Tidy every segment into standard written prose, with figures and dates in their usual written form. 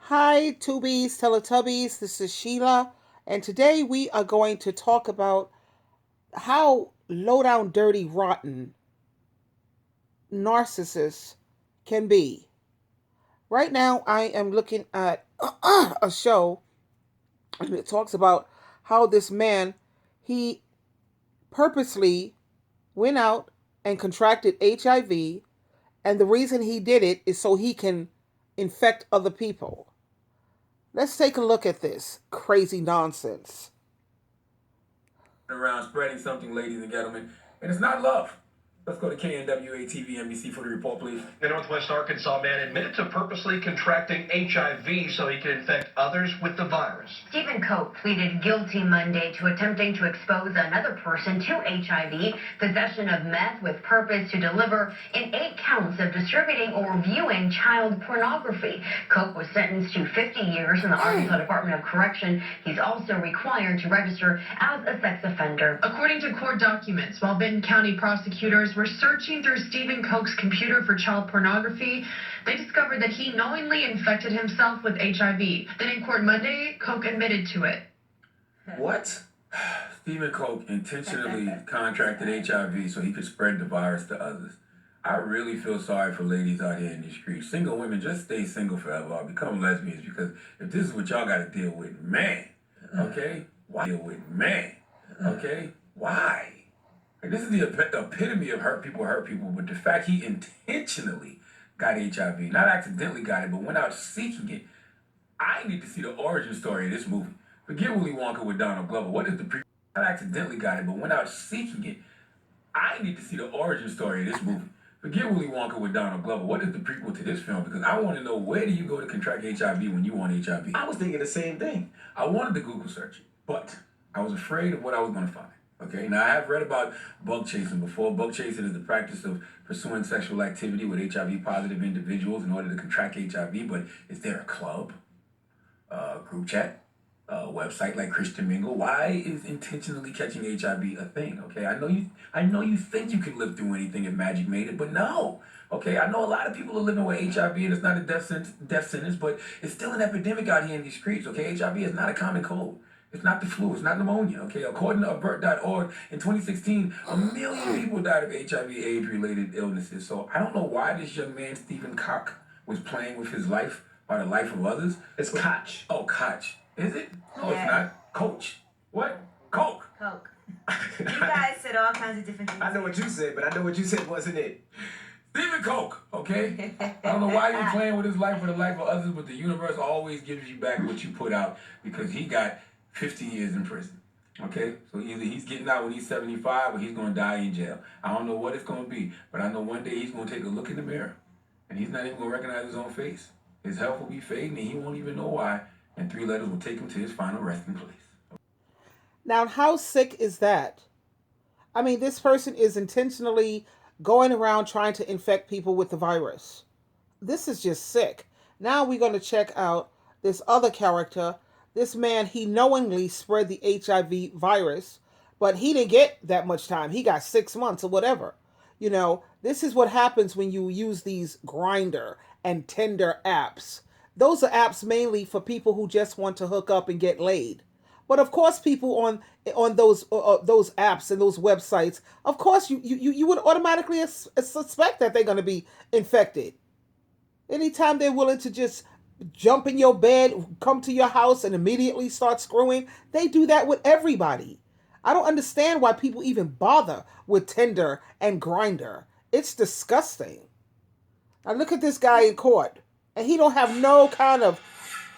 Hi, Tubies, Teletubbies. This is Sheila, and today we are going to talk about how low down, dirty, rotten narcissists can be. Right now, I am looking at a show, and it talks about how this man he purposely went out and contracted HIV, and the reason he did it is so he can infect other people. Let's take a look at this crazy nonsense. Around spreading something, ladies and gentlemen, and it's not love. Let's go to KNWA TV NBC for the report, please. The Northwest Arkansas man admitted to purposely contracting HIV so he could infect others with the virus. Stephen Cope pleaded guilty Monday to attempting to expose another person to HIV, possession of meth with purpose to deliver, in 8 counts of distributing or viewing child pornography. Cope was sentenced to 50 years in the Arkansas Department of Correction. He's also required to register as a sex offender. According to court documents, while Benton County prosecutors were searching through Stephen Coke's computer for child pornography, they discovered that he knowingly infected himself with HIV. Then in court Monday, Coke admitted to it. What? Stephen Coke intentionally contracted HIV so he could spread the virus to others. I really feel sorry for ladies out here in the streets. Single women, just stay single forever or become lesbians, because if this is what y'all got to deal with, man, okay? Why deal with, man, okay? Why? Like, this is the epitome of hurt people, but the fact he intentionally got HIV, not accidentally got it, but went out seeking it. I need to see the origin story of this movie. Forget Willy Wonka with Donald Glover. What is the not accidentally got it, but went out seeking it. I need to see the origin story of this movie. Forget Willy Wonka with Donald Glover. What is the prequel to this film? Because I want to know, where do you go to contract HIV when you want HIV? I was thinking the same thing. I wanted to Google search it, but I was afraid of what I was going to find. Okay, now I have read about bug chasing before. Bug chasing is the practice of pursuing sexual activity with HIV positive individuals in order to contract HIV. But is there a club, group chat, website like Christian Mingle? Why is intentionally catching HIV a thing? Okay, I know you think you can live through anything if magic made it, but no. Okay, I know a lot of people are living with HIV and it's not a death sentence, but it's still an epidemic out here in these streets. Okay, HIV is not a common cold. It's not the flu. It's not pneumonia. Okay, according to avert.org, in 2016, 1 million people died of HIV/AIDS-related illnesses. So I don't know why this young man, Stephen Cock, was playing with his life or the life of others. It's Koch. Oh, Koch. Is it? No, Yeah. it's not. Coach. What? Coke. Coke. You guys said all kinds of different things. I know what you said, but I know what you said wasn't it. Stephen Coke, okay? I don't know why you're playing with his life or the life of others, but the universe always gives you back what you put out, because he got 50 years in prison. Okay? So either he's getting out when he's 75 or he's going to die in jail. I don't know what it's going to be, but I know one day he's going to take a look in the mirror and he's not even going to recognize his own face. His health will be fading and he won't even know why, and 3 letters will take him to his final resting place. Now, how sick is that? I mean, this person is intentionally going around trying to infect people with the virus. This is just sick. Now we're going to check out this other character. This man, he knowingly spread the HIV virus, but he didn't get that much time. He got 6 months or whatever. You know, this is what happens when you use these Grinder and Tinder apps. Those are apps mainly for people who just want to hook up and get laid. But of course, people on those apps and those websites, of course, you would automatically suspect that they're going to be infected. Anytime they're willing to just jump in your bed, come to your house, and immediately start screwing, they do that with everybody. I don't understand why people even bother with Tinder and Grinder. It's disgusting. Now look at this guy in court, and he don't have no kind of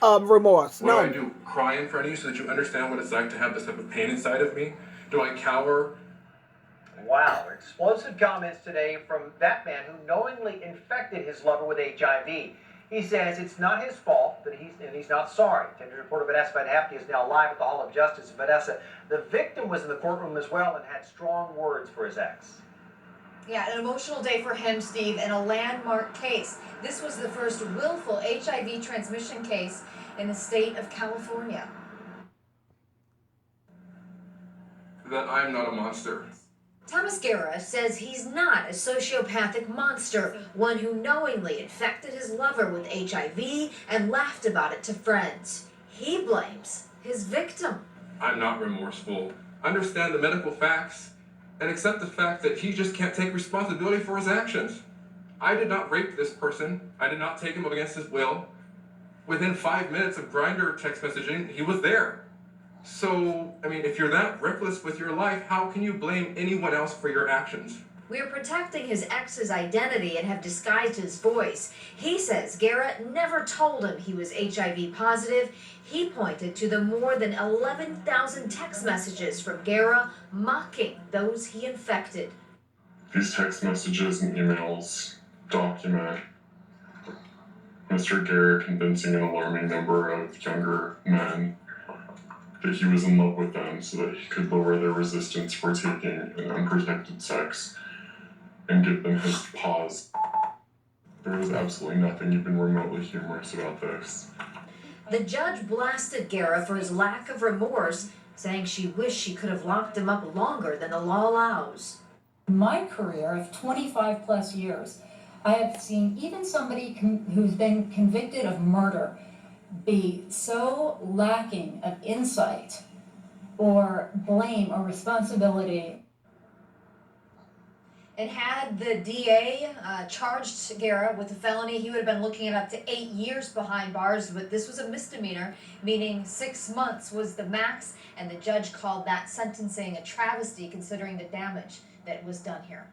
remorse. What No. do I do? Cry in front of you so that you understand what it's like to have this type of pain inside of me? Do I cower? Wow, explosive comments today from that man who knowingly infected his lover with HIV. He says it's not his fault, that he's not sorry. Tender reporter Vanessa Van Hapke is now live at the Hall of Justice. Vanessa, the victim was in the courtroom as well and had strong words for his ex. Yeah, an emotional day for him, Steve, and a landmark case. This was the first willful HIV transmission case in the state of California. That I'm not a monster. Thomas Guerra says he's not a sociopathic monster, one who knowingly infected his lover with HIV and laughed about it to friends. He blames his victim. I'm not remorseful. Understand the medical facts and accept the fact that he just can't take responsibility for his actions. I did not rape this person. I did not take him up against his will. Within 5 minutes of Grindr text messaging, he was there. So, I mean, if you're that reckless with your life, how can you blame anyone else for your actions? We're protecting his ex's identity and have disguised his voice. He says Guerra never told him he was HIV positive. He pointed to the more than 11,000 text messages from Guerra mocking those he infected. These text messages and emails document Mr. Guerra convincing an alarming number of younger men that he was in love with them so that he could lower their resistance for taking an unprotected sex and give them his pause. There was absolutely nothing even remotely humorous about this. The judge blasted Guerra for his lack of remorse, saying she wished she could have locked him up longer than the law allows. In my career of 25 plus years, I have seen even somebody who's been convicted of murder be so lacking of insight or blame or responsibility. And had the DA charged Guerra with a felony, he would have been looking at up to 8 years behind bars, but this was a misdemeanor, meaning 6 months was the max, and the judge called that sentencing a travesty considering the damage that was done here.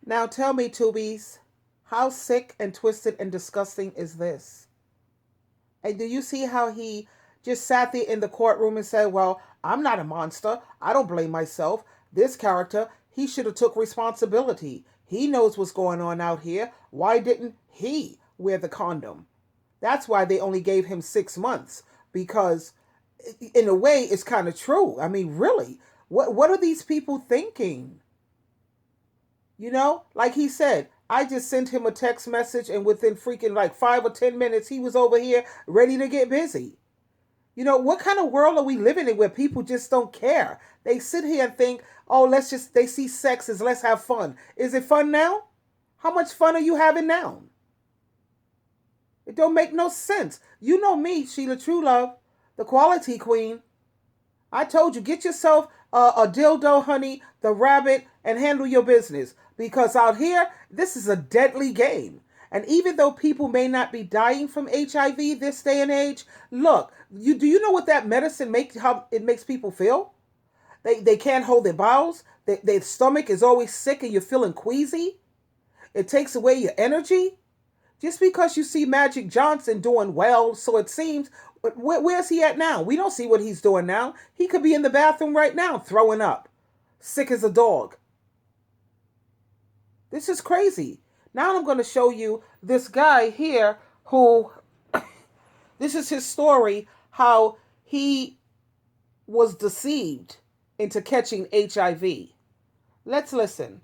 Now tell me, Tubies, how sick and twisted and disgusting is this? And do you see how he just sat there in the courtroom and said, well, I'm not a monster. I don't blame myself. This character, he should have took responsibility. He knows what's going on out here. Why didn't he wear the condom? That's why they only gave him 6 months, because in a way it's kind of true. I mean, really, what are these people thinking? You know, like he said, I just sent him a text message and within freaking like 5 or 10 minutes, he was over here ready to get busy. You know, what kind of world are we living in where people just don't care? They sit here and think, oh, they see sex as let's have fun. Is it fun now? How much fun are you having now? It don't make no sense. You know me, Sheila Truelove, the quality queen. I told you, get yourself a dildo, honey, the rabbit, and handle your business. Because out here, this is a deadly game. And even though people may not be dying from HIV this day and age, look, do you know what that medicine how it makes people feel? They can't hold their bowels. Their stomach is always sick and you're feeling queasy. It takes away your energy. Just because you see Magic Johnson doing well, so it seems, where's he at now? We don't see what he's doing now. He could be in the bathroom right now throwing up, sick as a dog. This is crazy. Now I'm going to show you this guy here who, this is his story, how he was deceived into catching HIV. Let's listen.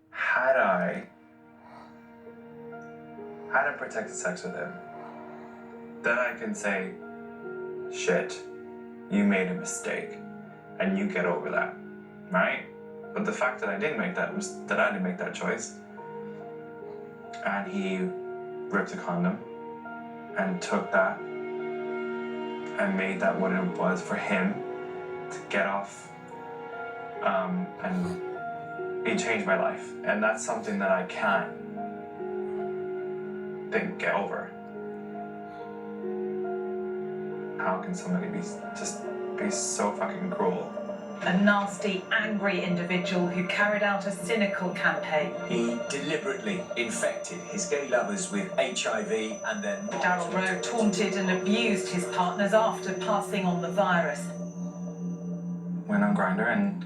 Had I had unprotected sex with him, then I can say, shit, you made a mistake, and you get over that, right? But the fact that I didn't make that choice, and he ripped a condom and took that and made that what it was for him to get off, and it changed my life, and that's something that I can't get over. How can somebody be so fucking cruel? A nasty, angry individual who carried out a cynical campaign. He deliberately infected his gay lovers with HIV and then... Daryl Rowe taunted and abused his partners after passing on the virus. Went on Grindr and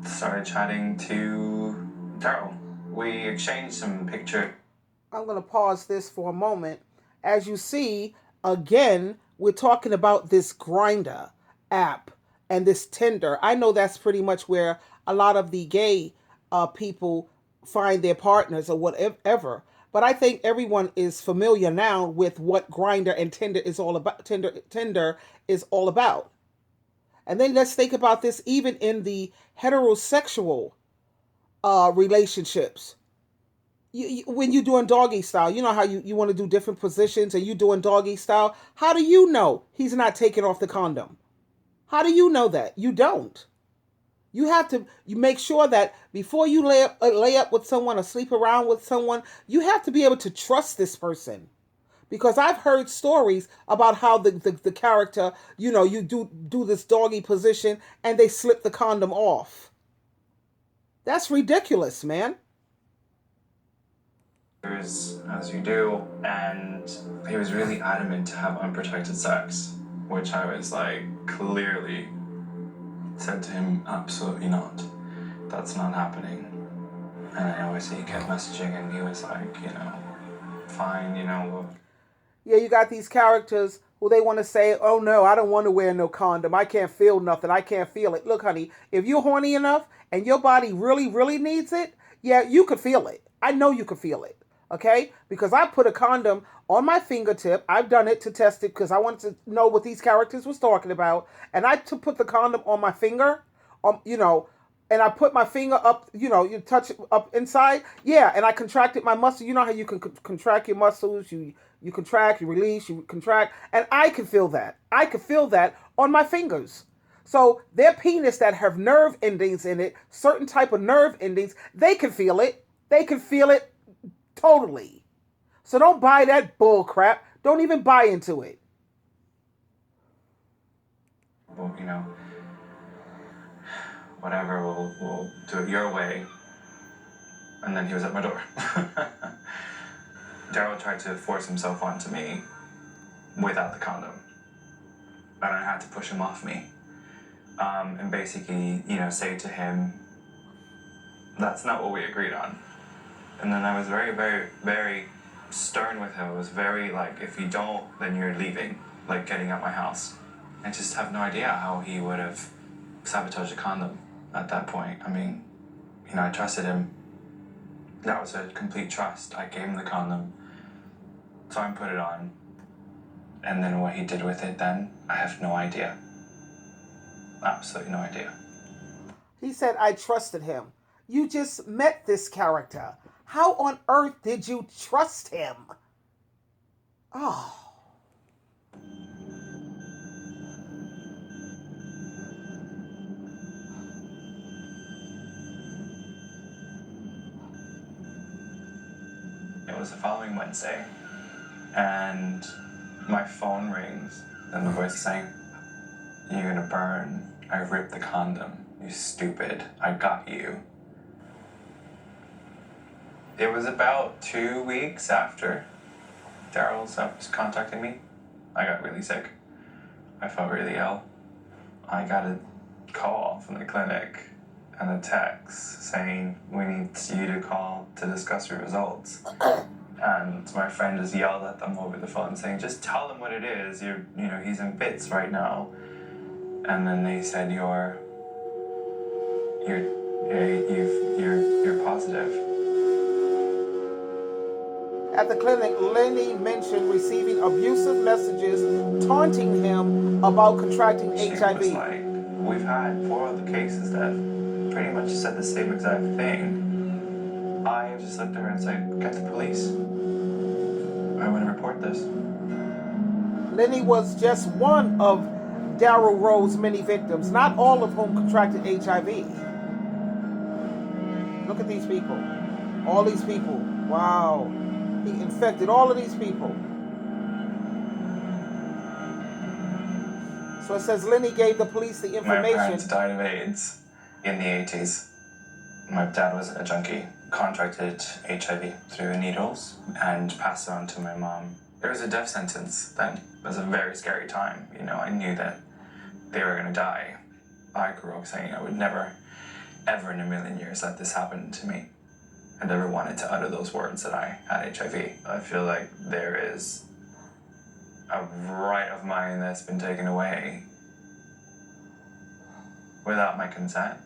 started chatting to Daryl. We exchanged some pictures. I'm going to pause this for a moment. As you see, again, we're talking about this Grindr app and this Tinder. I know that's pretty much where a lot of the gay people find their partners or whatever. But I think everyone is familiar now with what Grinder and Tinder is all about. Tinder is all about. And then let's think about this even in the heterosexual relationships. When you're doing doggy style, you know how you want to do different positions and you doing doggy style. How do you know he's not taking off the condom? How do you know that? You don't. You make sure that before you lay up with someone or sleep around with someone, you have to be able to trust this person. Because I've heard stories about how the character, you do this doggy position and they slip the condom off. That's ridiculous, man. As you do, and he was really adamant to have unprotected sex, which I was like, clearly said to him, absolutely not. That's not happening. And then obviously he kept messaging and he was like, fine, Yeah, you got these characters who they want to say, oh no, I don't want to wear no condom. I can't feel nothing. I can't feel it. Look, honey, if you're horny enough and your body really, really needs it, yeah, you could feel it. I know you could feel it. Okay? Because I put a condom on my fingertip. I've done it to test it because I wanted to know what these characters was talking about. And I put the condom on my finger, and I put my finger up, you touch it up inside. Yeah, and I contracted my muscle. You know how you can contract your muscles. You contract, you release, you contract. And I can feel that. I can feel that on my fingers. So their penis that have nerve endings in it, certain type of nerve endings, they can feel it. They can feel it totally. So don't buy that bull crap. Don't even buy into it. well, whatever, we'll do it your way. And then he was at my door. Daryl tried to force himself onto me without the condom. And I had to push him off me. And basically, say to him, that's not what we agreed on. And then I was very, very, very stern with him. I was very like, if you don't, then you're leaving, like getting out my house. I just have no idea how he would have sabotaged a condom at that point. I mean, I trusted him. That was a complete trust. I gave him the condom, saw him put it on, and then what he did with it then, I have no idea. Absolutely no idea. He said, I trusted him. You just met this character. How on earth did you trust him? Oh. It was the following Wednesday, and my phone rings, and the voice is saying, you're gonna burn. I ripped the condom. You stupid. I got you. It was about 2 weeks after Daryl stopped contacting me. I got really sick. I felt really ill. I got a call from the clinic and a text saying, we need you to call to discuss your results. And my friend just yelled at them over the phone saying, just tell him what it is. He's in bits right now. And then they said, you're positive. At the clinic, Lenny mentioned receiving abusive messages taunting him about contracting HIV. She was like, we've had 4 other cases that pretty much said the same exact thing. I just looked at her and said, get the police. I want to report this. Lenny was just one of Daryl Rowe's many victims, not all of whom contracted HIV. Look at these people. All these people. Wow. He infected all of these people. So it says Lenny gave the police the information. My parents died of AIDS in the 80s. My dad was a junkie, contracted HIV through needles and passed it on to my mom. There was a death sentence then. It was a very scary time. I knew that they were going to die. I grew up saying I would never, ever in a million years let this happen to me. I never wanted to utter those words that I had HIV. I feel like there is a right of mine that's been taken away without my consent.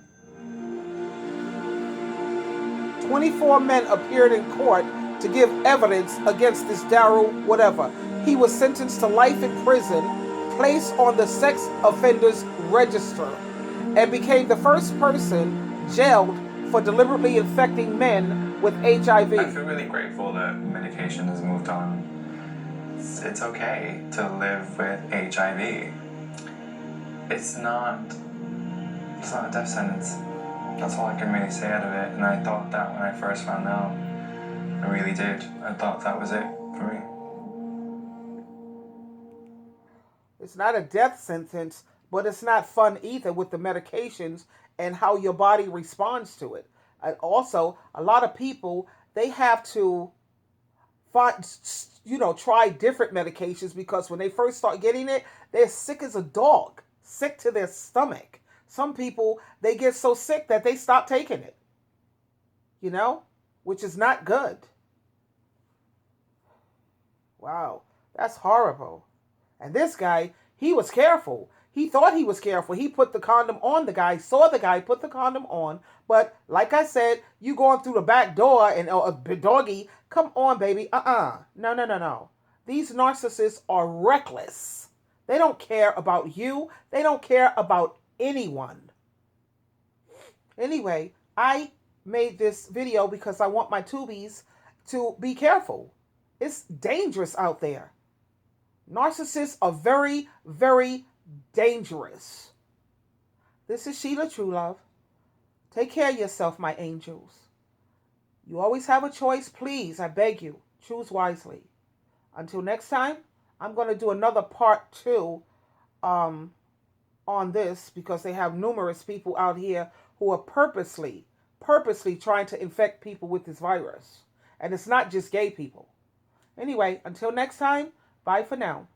24 men appeared in court to give evidence against this Daryl whatever. He was sentenced to life in prison, placed on the sex offenders register, and became the first person jailed for deliberately infecting men with HIV. I feel really grateful that medication has moved on. It's okay to live with HIV. It's not a death sentence. That's all I can really say out of it. And I thought that when I first found out. I really did. I thought that was it for me. It's not a death sentence, but it's not fun either with the medications and how your body responds to it. And also, a lot of people, they have to find, try different medications because when they first start getting it, they're sick as a dog, sick to their stomach. Some people, they get so sick that they stop taking it, which is not good. Wow, that's horrible. And this guy, he was careful. He thought he was careful. He put the condom on the guy, saw the guy put the condom on. But like I said, you going through the back door and doggy, come on, baby. No. These narcissists are reckless. They don't care about you. They don't care about anyone. Anyway, I made this video because I want my tubies to be careful. It's dangerous out there. Narcissists are very, very dangerous. This is Sheila Truelove. Take care of yourself, my angels. You always have a choice. Please, I beg you, choose wisely. Until next time, I'm going to do another part 2 on this because they have numerous people out here who are purposely trying to infect people with this virus. And it's not just gay people. Anyway, until next time, bye for now.